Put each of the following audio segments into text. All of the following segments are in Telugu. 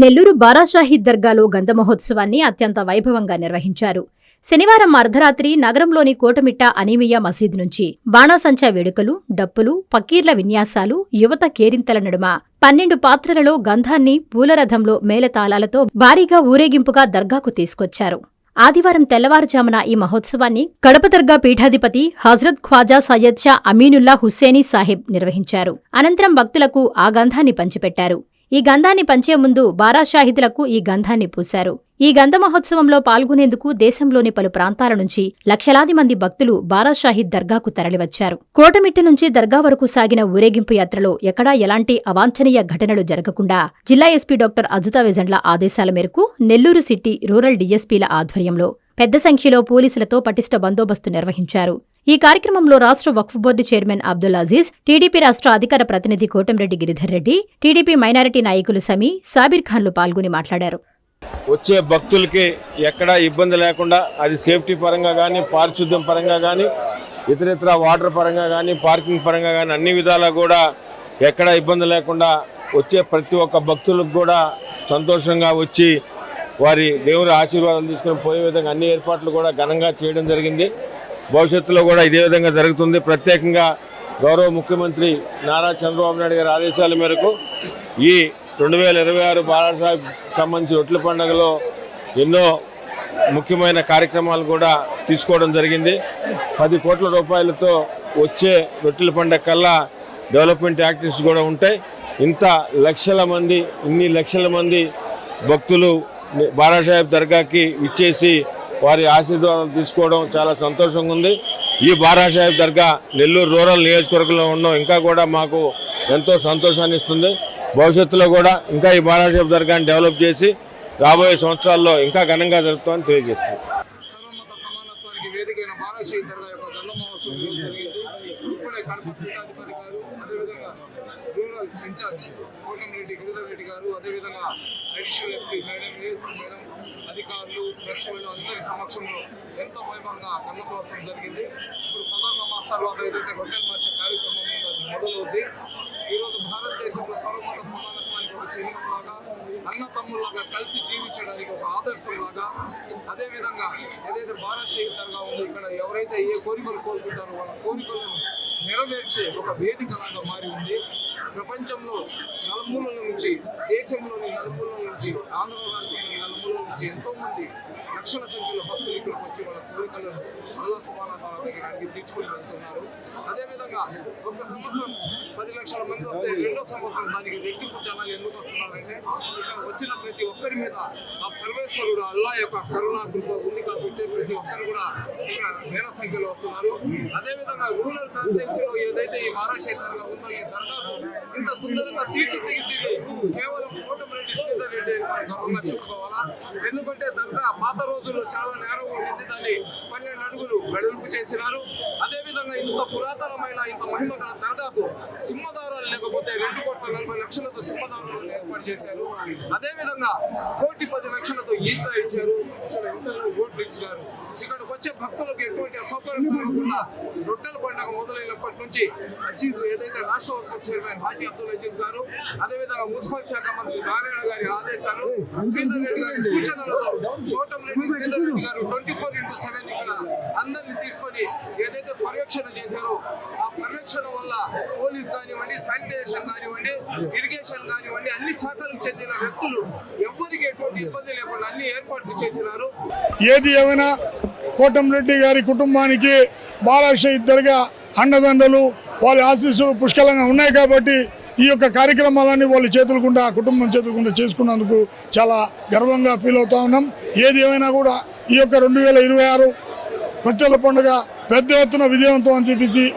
నెల్లూరు బారాషాహీద్ దర్గాలో గంధ మహోత్సవాన్ని అత్యంత వైభవంగా నిర్వహించారు. శనివారం అర్ధరాత్రి నగరంలోని కోటమిట్ట అనీమియా మసీదు నుంచి బాణాసంచా వేడుకలు, డప్పులు, పకీర్ల విన్యాసాలు, యువత కేరింతల నడుమ 12 పాత్రలలో గంధాన్ని పూలరథంలో మేళతాళాలతో భారీగా ఊరేగింపుగా దర్గాకు తీసుకొచ్చారు. ఆదివారం తెల్లవారుజామున ఈ మహోత్సవాన్ని కడప దర్గా పీఠాధిపతి హజ్రత్ ఖ్వాజా సయ్యద్ షా అమీనుల్లా హుస్సేనీ సాహిబ్ నిర్వహించారు. అనంతరం భక్తులకు ఆ గంధాన్ని పంచిపెట్టారు. ఈ గంధాన్ని పంచే ముందు బారాషాహీదులకు ఈ గంధాన్ని పూశారు. ఈ గంధ మహోత్సవంలో పాల్గొనేందుకు దేశంలోని పలు ప్రాంతాల నుంచి లక్షలాది మంది భక్తులు బారాషాహీద్ దర్గాకు తరలివచ్చారు. కోటమిట్ట నుంచి దర్గా వరకు సాగిన ఊరేగింపు యాత్రలో ఎక్కడా ఎలాంటి అవాంఛనీయ ఘటనలు జరగకుండా జిల్లా ఎస్పీ డాక్టర్ అజుతా వెజండ్ల ఆదేశాల మేరకు నెల్లూరు సిటీ రూరల్ డీఎస్పీల ఆధ్వర్యంలో పెద్ద సంఖ్యలో పోలీసులతో పటిష్ట బందోబస్తు నిర్వహించారు. ఈ కార్యక్రమంలో రాష్ట్ర Waqf board chairman Abdul Aziz, TDP రాష్ట్ర అధికార ప్రతినిధి కోటంరెడ్డి గిరిధర్ రెడ్డి, టీడీపీ మైనారిటీ నాయకులు సమీ, సాబిర్ ఖాన్లు పాల్గొని మాట్లాడారు. వచ్చే భక్తులకి ఎక్కడా ఇబ్బంది లేకుండా, అది సేఫ్టీ పరంగా కానీ, పారిశుద్ధ్యం పరంగా కానీ, ఇతరితర వాటర్ పరంగా కానీ, పార్కింగ్ పరంగా కానీ అన్ని విధాలా కూడా ఎక్కడా ఇబ్బంది లేకుండా వచ్చే ప్రతి ఒక్క భక్తులకు కూడా సంతోషంగా వచ్చి వారి దేవుని ఆశీర్వాదాలు తీసుకుని పోయే విధంగా అన్ని ఏర్పాట్లు కూడా ఘనంగా చేయడం జరిగింది. భవిష్యత్తులో కూడా ఇదే విధంగా జరుగుతుంది. ప్రత్యేకంగా గౌరవ ముఖ్యమంత్రి నారా చంద్రబాబు నాయుడు గారి ఆదేశాల మేరకు ఈ 2026 బారాషాహీద్ సంబంధించి రొట్టెల పండుగలో ఎన్నో ముఖ్యమైన కార్యక్రమాలు కూడా తీసుకోవడం జరిగింది. 10 కోట్ల రూపాయలతో వచ్చే రొట్టెల పండుగ కల్లా డెవలప్మెంట్ యాక్టివిటీస్ కూడా ఉంటాయి. ఇంత ఇన్ని లక్షల మంది భక్తులు బారాషాహీద్ దర్గాకి ఇచ్చేసి వారి ఆశీర్వాదాలు తీసుకోవడం చాలా సంతోషంగా ఉంది. ఈ బారాషాహీద్ దర్గా నెల్లూరు రూరల్ నియోజకవర్గంలో ఉండడం ఇంకా కూడా మాకు ఎంతో సంతోషాన్ని ఇస్తుంది. భవిష్యత్తులో కూడా ఇంకా ఈ బారాషాహీద్ దర్గాని డెవలప్ చేసి రాబోయే సంవత్సరాల్లో ఇంకా ఘనంగా జరుపుతామని తెలియజేస్తుంది. ఇన్ఛార్జ్ కోటంరెడ్డి గిరిధర్ రెడ్డి గారు, అదేవిధంగా అడిషనల్ ఎస్పీ మేడం, అధికారులు, ప్రెస్ వాళ్ళు అందరి సమక్షంలో ఎంతో వైభవంగా గంధ మహోత్సవం జరిగింది. ఇప్పుడు ప్రధాన మాస్టర్లు ఏదైతే హోటల్ మార్చే కార్యక్రమం మొదలవుద్ది. ఈరోజు భారతదేశంలో సర్వమత సమానత్వానికి ఒక చిహ్నంలాగా, అన్న తమ్ముళ్ళగా కలిసి జీవించడానికి ఒక ఆదర్శంలాగా, అదేవిధంగా ఏదైతే బారాషాహీద్ దర్గా ఉందో ఇక్కడ ఎవరైతే ఏ కోరికలు కోరుకుంటారో వాళ్ళ కోరికలను నెరవేర్చే ఒక వేదికలాగా మారి ఉంది. ప్రపంచంలో నలుమూలల నుంచి, దేశంలోని నలుమూలల నుంచి, ఆంధ్ర రాష్ట్రంలోని నలుమూలల నుంచి ఎంతోమంది లక్షల సంఖ్యలో భక్తులు ఇక్కడికి వచ్చి వాళ్ళ కోరికలను అల్లాహ్ సుబ్హానహు వ తఆలా దగ్గర అడిగి తీర్చుకుని వెళ్తున్నారు. అదేవిధంగా ఒక సంవత్సరం 10 లక్షల మంది వస్తే రెండో సంవత్సరం దానికి రెట్టింపు జనాలు ఎందుకు వస్తున్నారంటే ఇక్కడ వచ్చిన ప్రతి ఒక్కరి మీద ఆ సర్వేశ్వరుడు అల్లాహ్ యొక్క కరుణా కృప ఉంది కాబట్టి ప్రతి ఒక్కరు కూడా ఇక్కడ వేల సంఖ్యలో వస్తున్నారు. అదేవిధంగా రూరల్ కాన్స్టిట్యున్సీలో ఏదైతే ఈ బారాషాహీద్ దర్గా ఉందో ఈ దర్గాను ఇంత సుందరంగా తీర్చిదిద్ది కేవలం కోటంరెడ్డి శ్రీధర్ రెడ్డి గర్వంగా చెప్పుకోవాలా. ఎందుకంటే దర్గా పాత రోజుల్లో చాలా నేరం ఉండింది, దాన్ని 12 అడుగులు వెడల్పు చేసినారు. అదేవిధంగా ఇంత పురాతనమైన ఇంత మహిమ గల దర్గాకు సింహదారాలు లేకపోతే 2,40,00,000తో సింహదారాలను ఏర్పాటు చేశారు. అదేవిధంగా 1,10,00,000తో ఈత ఇచ్చారు. ఓట్లు ఇచ్చినారు. ఇక్కడికి వచ్చే భక్తులకు ఎటువంటి అసౌకర్యం కలగకుండా రొట్టెల పండుగ మొదలైనప్పటి నుంచి అజీజ్ ఏదైతే రాష్ట్ర వక్ఫ్ చైర్మన్ హాజీ అబ్దుల్ అజీజ్ గారు, అదేవిధంగా మున్సిపల్ శాఖ మంత్రి నారాయణ గారి ఆదేశాలు, శ్రీధర్ రెడ్డి గారి సూచనలతో కోటంరెడ్డి గిరిధర్ రెడ్డి గారు 24/7 ఇక్కడ అందరినీ తీసుకొని ఏదైతే పర్యవేక్షణ చేశారో ఆ పర్యవేక్షణ వల్ల పోలీస్ కానివ్వండి, శానిటైజేషన్ కానివ్వండి, ఇరిగేషన్ కానివ్వండి అన్ని శాఖలకు చెందిన వ్యక్తులు ఎవరికి ఎటువంటి ఇబ్బంది లేకుండా అన్ని ఏర్పాట్లు చేసినారు. ఏది ఏమైనా కోటంరెడ్డి గారి కుటుంబానికి బారాషాహీద్ దర్గా అండదండలు, వాళ్ళ ఆశీస్సులు పుష్కలంగా ఉన్నాయి కాబట్టి ఈ యొక్క కార్యక్రమాలన్నీ వాళ్ళ చేతులకుండా, కుటుంబం చేతులకుండా చేసుకున్నందుకు చాలా గర్వంగా ఫీల్ అవుతా ఉన్నాం. ఏది ఏమైనా కూడా ఈ యొక్క 2026 రొట్టెల పండుగ పెద్ద ఎత్తున విజయవంతం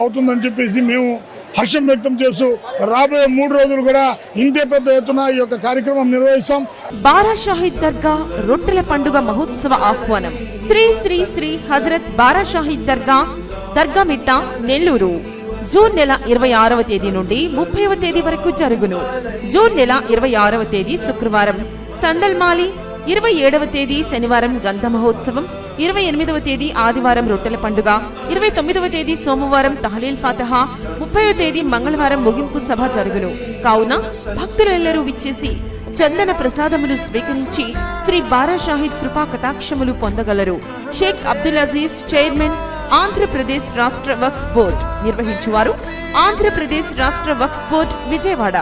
అవుతుందని చెప్పేసి మేము హర్షం వ్యక్తం చేస్తూ రాబోయే 3 రోజులు కూడా ఇంతే పెద్ద ఎత్తున ఈ యొక్క కార్యక్రమం నిర్వహిస్తాం. బారాషాహీద్ దర్గా రొట్టెల పండుగ మహోత్సవ ఆహ్వానం. శ్రీ శ్రీ శ్రీ హజరత్ బారాషాహీద్ దర్గా, దర్గామిట్ట, నెల్లూరు. జూన్ నెల 26వ తేదీ నుండి 30వ తేదీ వరకు జరుగును. జూన్ నెల 26వ తేదీ శుక్రవారం సందల్మాలి, 27వ తేదీ శనివారం గంధ మహోత్సవం, 28వ తేదీ ఆదివారం రొట్టెల పండుగ, 29వ తేదీ సోమవారం తహలీల్ ఫాతహా, 30వ తేదీ మంగళవారం ముగింపు సభ జరుగును. కావున భక్తులెల్లరూ విచ్చేసి చందన ప్రసాదములు స్వీకరించి శ్రీ బారా షాహిద్ కృపా కటాక్షములు పొందగలరు. షేక్ అబ్దుల్ అజీజ్, చైర్మన్, ఆంధ్రప్రదేశ్ రాష్ట్ర వక్ఫ్ బోర్డ్. నిర్వహించువారు ఆంధ్రప్రదేశ్ రాష్ట్ర వక్ఫ్ బోర్డ్, విజయవాడ.